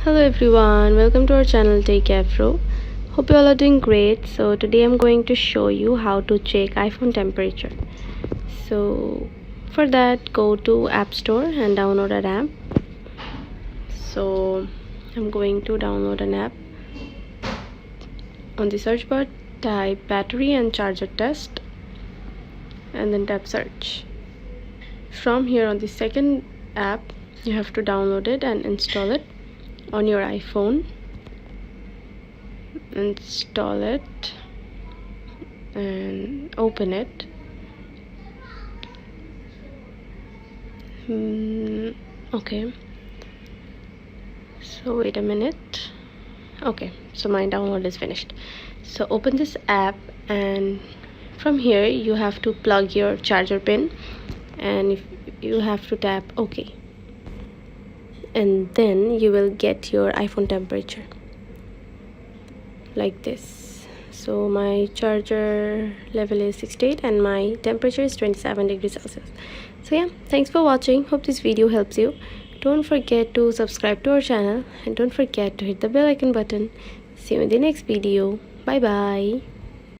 Hello everyone, welcome to our channel Take Afro. Hope you all are doing great. So today I'm going to show you how to check iPhone temperature. So for that, go to App Store and download an app. So I'm going to download an app. On the search bar, type battery and charger test and then tap search. From here, on the second app, you have to download it and install it on your iPhone. Install it and open it. Okay, so wait a minute. Okay, so my download is finished. So open this app, and from here you have to plug your charger pin, and if you have to tap OK, and then you will get your iPhone temperature like this. So my charger level is 68 and my temperature is 27 degrees Celsius. So yeah, thanks for watching. Hope this video helps you. Don't forget to subscribe to our channel and don't forget to hit the bell icon button. See you in the next video. Bye bye.